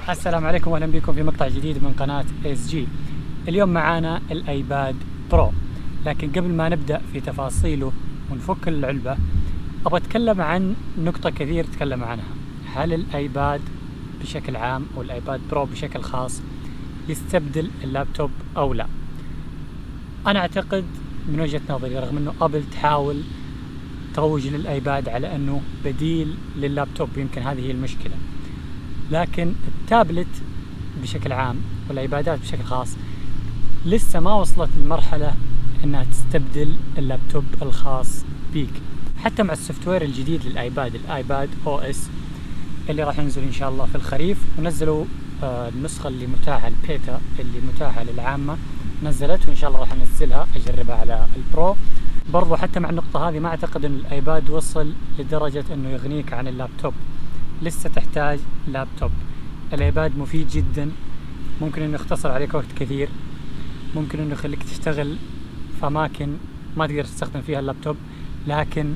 السلام عليكم واهلا بكم في مقطع جديد من قناة SG. اليوم معانا الايباد برو، لكن قبل ما نبدأ في تفاصيله ونفك العلبة ابغى اتكلم عن نقطة كثير تكلم عنها. هل الايباد بشكل عام او الايباد برو بشكل خاص يستبدل اللابتوب او لا؟ انا اعتقد من وجهة نظري، رغم انه ابل تحاول تروج للايباد على انه بديل لللابتوب، يمكن هذه هي المشكلة، لكن التابلت بشكل عام والايبادات بشكل خاص لسه ما وصلت لمرحلة انها تستبدل اللابتوب الخاص بيك. حتى مع السوفت وير الجديد للايباد، الايباد او اس اللي راح ينزل ان شاء الله في الخريف، ونزلوا النسخة اللي متاحة البيتا اللي متاحة للعامة نزلت، وان شاء الله راح انزلها اجربها على البرو. برضو حتى مع النقطة هذه ما اعتقد ان الايباد وصل لدرجة انه يغنيك عن اللابتوب، لسه تحتاج لابتوب. الايباد مفيد جدا، ممكن انه يختصر عليك وقت كثير، ممكن انه يخليك تشتغل في اماكن ما تقدر تستخدم فيها اللابتوب، لكن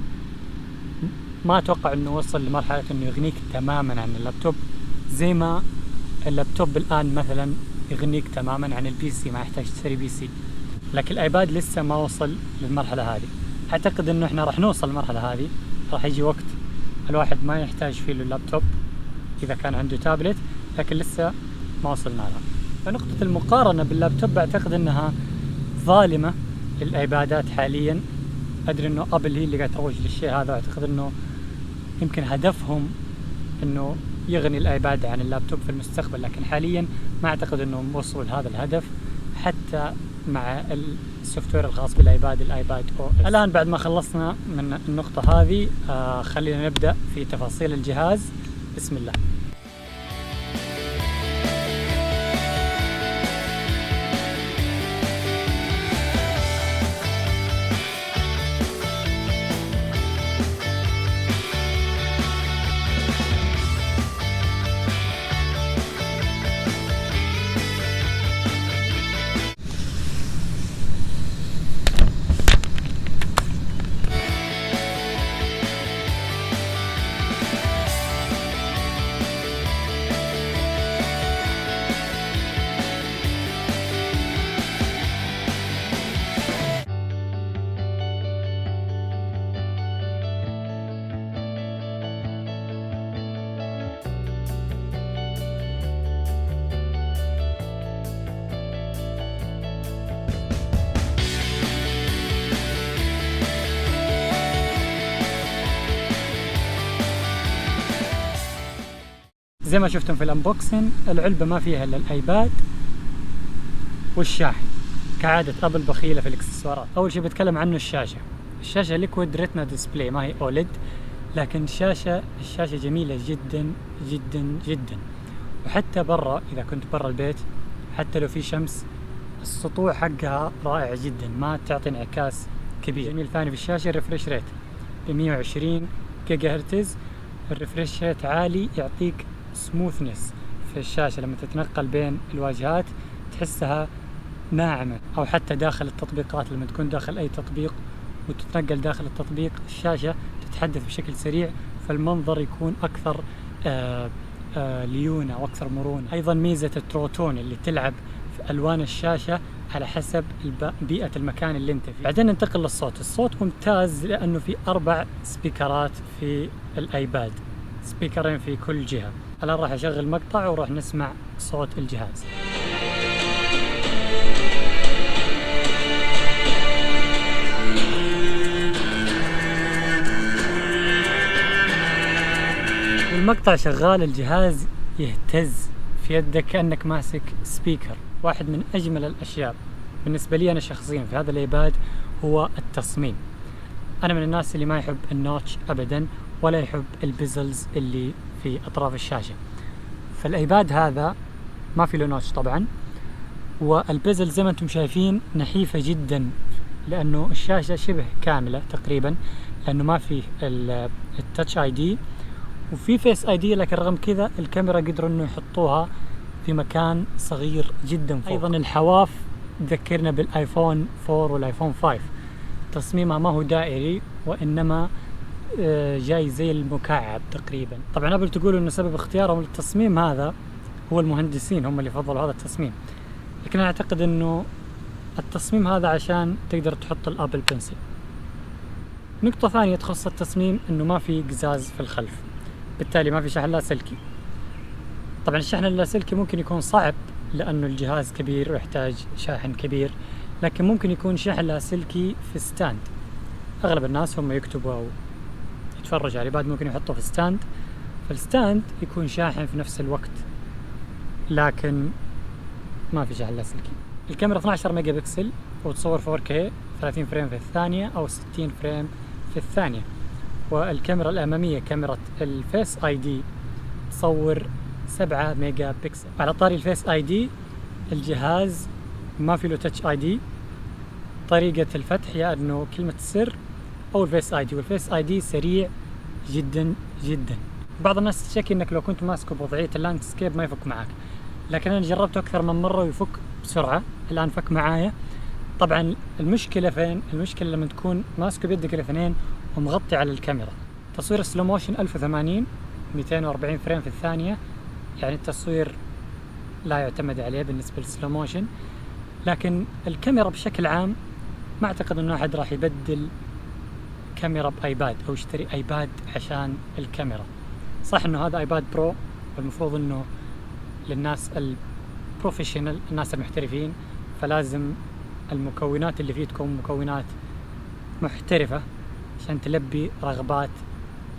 ما اتوقع انه وصل لمرحلة انه يغنيك تماما عن اللابتوب زي ما اللابتوب الان مثلا يغنيك تماما عن البي سي، ما يحتاج تشتري بي سي. لكن الايباد لسه ما وصل للمرحلة هذه. اعتقد انه احنا راح نوصل للمرحلة هذه، راح يجي وقت الواحد ما يحتاج فيه اللابتوب إذا كان عنده تابلت، لكن لسه ما وصلنا لها. فنقطة المقارنة باللابتوب أعتقد أنها ظالمة للأيبادات حاليا. أدري أنه أبل هي اللي قاعد تروج للشيء هذا، وأعتقد أنه يمكن هدفهم أنه يغني الأيباد عن اللابتوب في المستقبل، لكن حاليا ما أعتقد أنهم وصلوا لهذا الهدف حتى مع السوفت وير الخاص بالايباد، الايباد او اس. الان بعد ما خلصنا من النقطة هذه خلينا نبدأ في تفاصيل الجهاز. بسم الله. زي ما شفتم في الانبوكسنج، العلبة ما فيها الا الايباد والشاحن، كعادة ابل بخيلة في الاكسسوارات. اول شيء بتكلم عنه الشاشة ليكويد ريتنا ديسبلاي، ما هي اوليد، لكن الشاشة جميلة جدا جدا جدا. وحتى برا، اذا كنت برا البيت حتى لو في شمس، السطوع حقها رائع جدا، ما تعطي انعكاس كبير. جميل ثاني في الشاشة الريفريش ريت ب 120 جيجا هرتز. الريفريش ريت عالي يعطيك سموثنس في الشاشة، لما تتنقل بين الواجهات تحسها ناعمة، أو حتى داخل التطبيقات لما تكون داخل أي تطبيق وتتنقل داخل التطبيق الشاشة تتحدث بشكل سريع، فالمنظر يكون أكثر ليونة وأكثر مرونة. أيضا ميزة التروتون اللي تلعب في ألوان الشاشة على حسب بيئة المكان اللي انت فيه. بعدين ننتقل للصوت. الصوت ممتاز لأنه في 4 سبيكرات في الأيباد، سبيكرين في كل جهة. الآن راح أشغل مقطع وراح نسمع صوت الجهاز. والمقطع شغال، الجهاز يهتز في يدك كأنك ماسك سبيكر. واحد من أجمل الأشياء بالنسبة لي أنا شخصيا في هذا الأيباد هو التصميم. أنا من الناس اللي ما يحب النوتش أبدا، ولا يحب البيزلز اللي في أطراف الشاشة. فالأيباد هذا ما في له نوتش طبعا، والبيزل زي ما انتم شايفين نحيفة جدا، لأنه الشاشة شبه كاملة تقريبا، لأنه ما فيه التاتش اي دي وفي فيس اي دي، لكن رغم كذا الكاميرا قدروا انه يحطوها في مكان صغير جدا فوق. ايضا الحواف تذكرنا بالايفون 4 والايفون 5، تصميمها ما هو دائري وانما جاي زي المكعب تقريبا. طبعا ابل تقول انه سبب اختيارهم للتصميم هذا هو المهندسين هم اللي فضلوا هذا التصميم، لكن أنا أعتقد أنه التصميم هذا عشان تقدر تحط الأبل بنسل. نقطة ثانية تخص التصميم أنه ما في قزاز في الخلف، بالتالي ما في شحن لاسلكي. طبعا الشحن اللاسلكي ممكن يكون صعب لأنه الجهاز كبير ويحتاج شاحن كبير، لكن ممكن يكون شحن لاسلكي في ستاند. أغلب الناس هم يكتبوا أو يتفرجوا على الايباد ممكن يحطوا في ستاند، فالستاند يكون شاحن في نفس الوقت، لكن ما في شحن لاسلكي. الكاميرا 12 ميجا بكسل وتصور 4K 30 فريم في الثانية أو 60 فريم في الثانية. والكاميرا الأمامية كاميرا الفيس اي دي تصور 7 ميجا بكسل. على طاري الفيس اي دي، الجهاز ما في له تاتش اي دي. طريقة الفتح يا انه كلمة السر او الفيس اي دي، والفيس اي دي سريع جدا جدا. بعض الناس تشكي انك لو كنت ماسكه بوضعية اللاندسكيب ما يفك معك، لكن انا جربته اكثر من مرة ويفك بسرعة. الان فك معايا. طبعا المشكلة فين؟ المشكلة لما تكون ماسكه بيدك الاثنين ومغطي على الكاميرا. تصوير السلو موشن 1080 240 فريم في الثانية، يعني التصوير لا يعتمد عليه بالنسبة للسلو موشن. لكن الكاميرا بشكل عام ما اعتقد انه احد راح يبدل كاميرا بايباد او يشتري ايباد عشان الكاميرا. صح انه هذا ايباد برو، والمفروض انه للناس البروفيشنال، الناس المحترفين، فلازم المكونات اللي فيه تكون مكونات محترفة عشان تلبي رغبات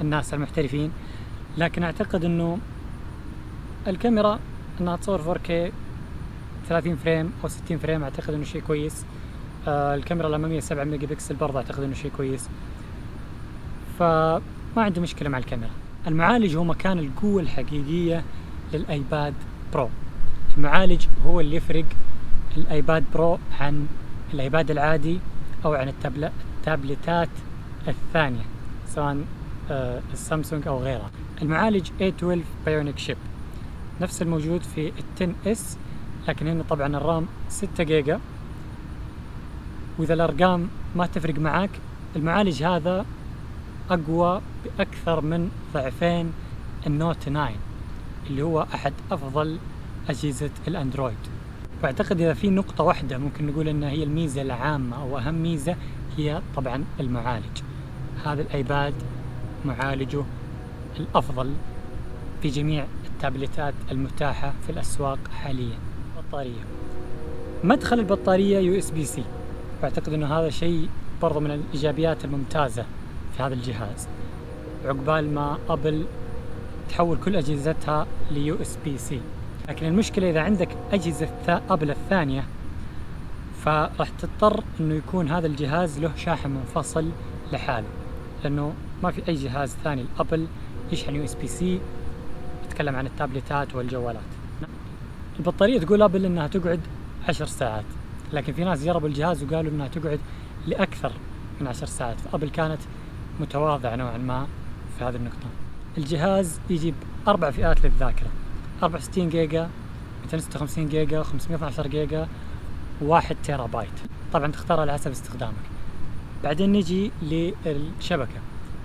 الناس المحترفين. لكن اعتقد انه الكاميرا انها تصور 4K 30 فريم او 60 فريم اعتقد انه شيء كويس. الكاميرا الامامية 7 ميجا بكسل برضه اعتقد انه شيء كويس، فما عندي مشكلة مع الكاميرا. المعالج هو مكان القوة الحقيقية للايباد برو. المعالج هو اللي يفرق الايباد برو عن الايباد العادي او عن التابلتات الثانية سواء السامسونج او غيرها. المعالج A12 بايونيك شيب نفس الموجود في ال 10S، لكن هنا طبعا الرام 6 جيجا. واذا الارقام ما تفرق معك، المعالج هذا اقوى باكثر من ضعفين النوت 9 اللي هو احد افضل اجهزة الاندرويد. واعتقد اذا في نقطة واحدة ممكن نقول انها هي الميزة العامة او اهم ميزة، هي طبعا المعالج. هذا الايباد معالجه الافضل في جميع التابلتات المتاحة في الاسواق حاليا. بطارية، مدخل البطارية USB-C، واعتقد انه هذا شيء برضو من الايجابيات الممتازة في هذا الجهاز، عقبال ما ابل تحول كل اجهزتها لUSB-C. لكن المشكلة اذا عندك اجهزة ابل الثانية، فراح تضطر انه يكون هذا الجهاز له شاحن منفصل لحاله، لانه ما في اي جهاز ثاني الابل يشحن USB-C. اتكلم عن التابلتات والجوالات. البطارية تقول ابل انها تقعد 10 ساعات، لكن في ناس جربوا الجهاز وقالوا انها تقعد لاكثر من 10 ساعات، فابل كانت متواضعة نوعا ما في هذه النقطة. الجهاز يجيب 4 فئات للذاكرة، 64 جيجا، 256 جيجا، 512 جيجا، 1 تيرا بايت. طبعا تختار على حسب استخدامك. بعدين نجي للشبكة،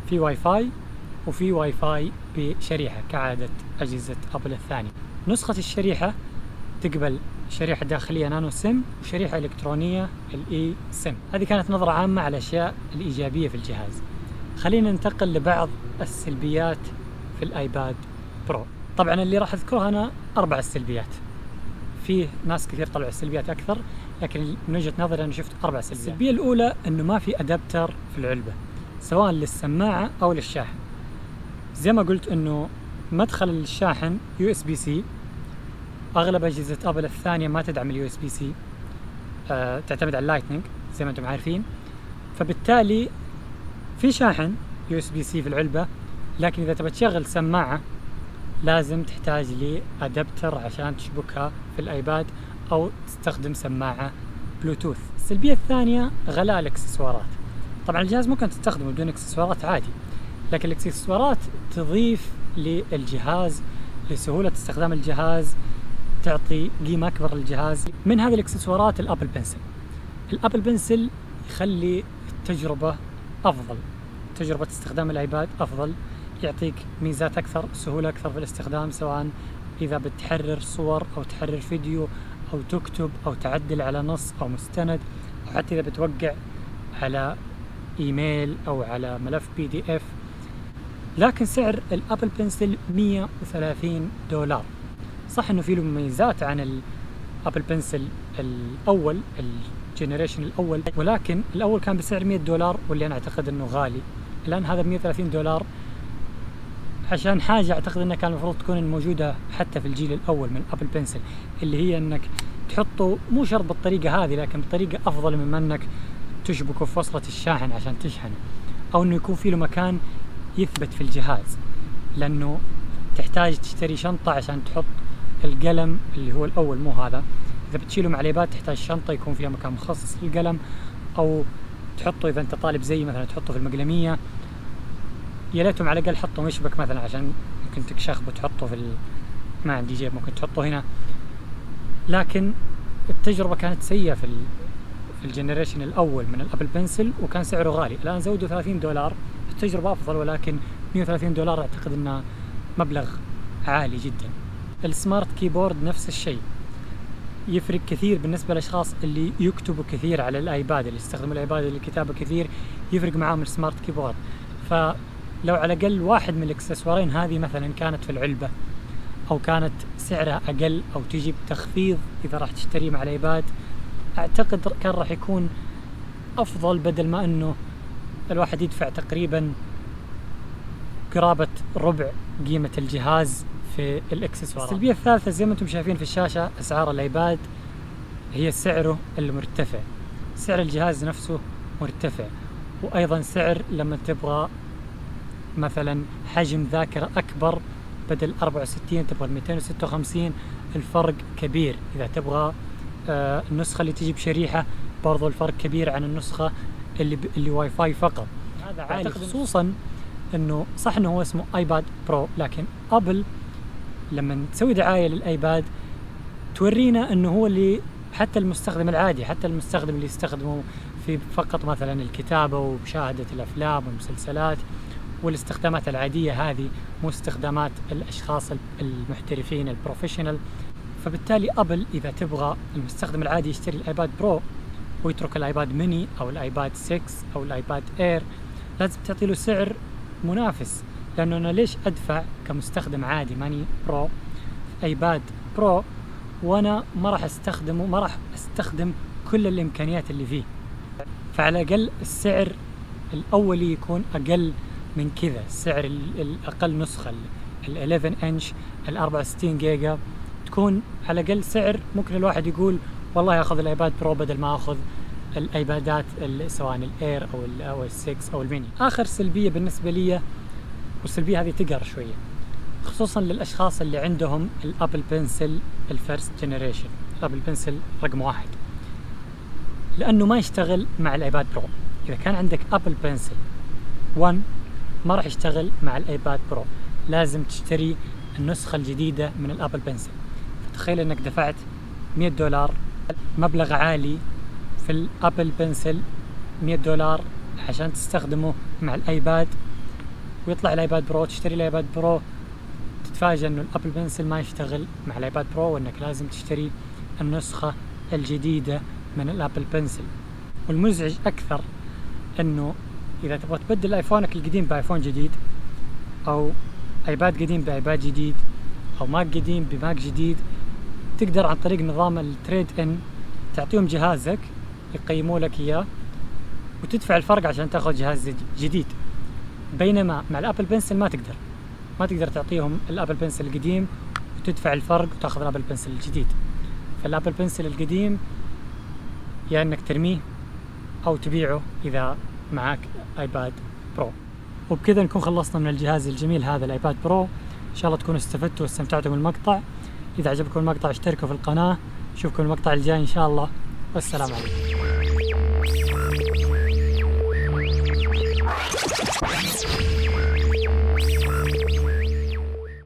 في واي فاي وفي واي فاي بشريحة كعادة أجهزة أبل الثانية. نسخة الشريحة تقبل شريحة داخلية نانو سيم وشريحة إلكترونية الإي سيم. هذه كانت نظرة عامة على الأشياء الإيجابية في الجهاز. خلينا ننتقل لبعض السلبيات في الآيباد برو. طبعا اللي راح أذكرها أنا 4 السلبيات. فيه ناس كثير طلعوا السلبيات أكثر، لكن من وجهة نظري أنا شفت 4 سلبيات. السلبية الأولى أنه ما في أدابتر في العلبة، سواء للسماعة أو للشاحن. زي ما قلت أنه مدخل الشاحن USB-C، أغلب أجهزة أبل الثانية ما تدعم USB-C، تعتمد على اللايتنينج زي ما أنتم عارفين. فبالتالي في شاحن USB-C في العلبة، لكن إذا تبى تشغل سماعة لازم تحتاج لأدابتر عشان تشبكها في الآيباد أو تستخدم سماعة بلوتوث. السلبية الثانية غلاء الإكسسوارات. طبعا الجهاز ممكن تستخدمه بدون إكسسوارات عادي، لكن الإكسسوارات تضيف للجهاز لسهولة استخدام الجهاز، تعطي قيمة أكبر للجهاز. من هذه الإكسسوارات الأبل بنسل. الأبل بنسل يخلي التجربة أفضل، تجربة استخدام الآيباد أفضل، يعطيك ميزات أكثر، سهولة أكثر في الاستخدام، سواء إذا بتحرر صور أو تحرر فيديو أو تكتب أو تعدل على نص أو مستند، أو حتى إذا بتوقع على إيميل أو على ملف PDF. لكن سعر الأبل بنسل $130. صح إنه فيه له مميزات عن الأبل بنسل الأول، الجنريشن الأول، ولكن الأول كان بسعر $100 واللي أنا أعتقد إنه غالي. الآن هذا $130 عشان حاجة أعتقد إنها كان المفروض تكون موجودة حتى في الجيل الأول من أبل بنسل، اللي هي إنك تحطه مو شرط بالطريقة هذه، لكن بطريقة أفضل مما إنك تشبكه في وصلة الشاحن عشان تشحنه، أو إنه يكون فيه له مكان يثبت في الجهاز، لأنه تحتاج تشتري شنطة عشان تحط القلم اللي هو الأول، مو هذا. إذا بتشيله مع الإيباد تحتاج شنطة يكون فيها مكان مخصص للقلم، أو تحطه إذا أنت طالب زي مثلا تحطه في المقلمية. يا ليتهم على الأقل حطوا مشبك مثلا عشان ممكن تكشخ وتحطه في ما عندي جيب، ممكن تحطه هنا. لكن التجربة كانت سيئة في الجنريشن الأول من الأبل بنسل، وكان سعره غالي. الآن زودوا $30، التجربة أفضل، ولكن $130 أعتقد أنه مبلغ عالي جدا. السمارت كيبورد نفس الشيء، يفرق كثير بالنسبة للأشخاص اللي يكتبوا كثير على الآيباد، اللي يستخدموا الآيباد للكتابة كثير، يفرق معاهم السمارت كيبورد. فلو على الأقل واحد من الإكسسوارين هذه مثلا كانت في العلبة، أو كانت سعرها أقل، أو تجي بتخفيض إذا راح تشتريه مع الآيباد، أعتقد كان راح يكون أفضل، بدل ما أنه الواحد يدفع تقريبا قرابة ربع قيمة الجهاز في الإكسسوارات. السلبية الثالثة زي ما أنتم شايفين في الشاشة، أسعار الآيباد هي سعره المرتفع، سعر الجهاز نفسه مرتفع، وأيضا سعر لما تبغى مثلا حجم ذاكرة أكبر، بدل 64 تبغى 256، الفرق كبير. إذا تبغى النسخة اللي تجي بشريحة برضو الفرق كبير عن النسخة اللي واي فاي فقط. هذا عالي، خصوصا انه صح انه هو اسمه ايباد برو، لكن ابل لما تسوي دعاية للايباد تورينا انه هو اللي حتى المستخدم العادي، حتى المستخدم اللي يستخدمه في فقط مثلا الكتابة ومشاهدة الافلام والمسلسلات والاستخدامات العادية هذه، مو استخدامات الاشخاص المحترفين البروفيشنال. فبالتالي أبل إذا تبغى المستخدم العادي يشتري الآيباد برو ويترك الآيباد ميني أو الآيباد 6 أو الآيباد إير، لازم تعطي له سعر منافس. لأنه أنا ليش أدفع كمستخدم عادي ماني برو آيباد برو وأنا ما راح أستخدم كل الإمكانيات اللي فيه؟ فعلى الأقل السعر الأولي يكون أقل من كذا. سعر الأقل نسخة ال 11 إنش ال 64 جيجا تكون على الأقل سعر ممكن الواحد يقول والله أخذ الآيباد برو بدل ما أخذ الآيبادات سواء الإير أو السكس أو الميني. آخر سلبية بالنسبة لي، والسلبية هذه تقهر شوية خصوصا للأشخاص اللي عندهم الأبل بنسل الفيرست جنريشن، الأبل بنسل رقم 1، لأنه ما يشتغل مع الآيباد برو. إذا كان عندك أبل بنسل 1 ما راح يشتغل مع الآيباد برو، لازم تشتري النسخة الجديدة من الأبل بنسل. فتخيل أنك دفعت $100، مبلغ عالي في الأبل بنسل، $100 عشان تستخدمه مع الآيباد، ويطلع الآيباد برو تشتري الآيباد برو تتفاجأ أنه الأبل بنسل ما يشتغل مع الآيباد برو، وأنك لازم تشتري النسخة الجديدة من الأبل بنسل. والمزعج أكثر أنه إذا تبغى تبدل آيفونك القديم بآيفون جديد، أو آيباد قديم بآيباد جديد، أو ماك قديم بماك جديد، تقدر عن طريق نظام التريد إن تعطيهم جهازك يقيموا لك إياه وتدفع الفرق عشان تاخذ جهاز جديد. بينما مع الأبل بنسل ما تقدر تعطيهم الأبل بنسل القديم وتدفع الفرق وتاخذ الأبل بنسل الجديد. فالأبل بنسل القديم يا إنك ترميه أو تبيعه إذا معك آيباد برو. وبكذا نكون خلصنا من الجهاز الجميل هذا الآيباد برو. إن شاء الله تكونوا استفدتوا واستمتعتوا بالمقطع. إذا عجبكم المقطع اشتركوا في القناة. نشوفكم المقطع الجاي إن شاء الله، والسلام عليكم.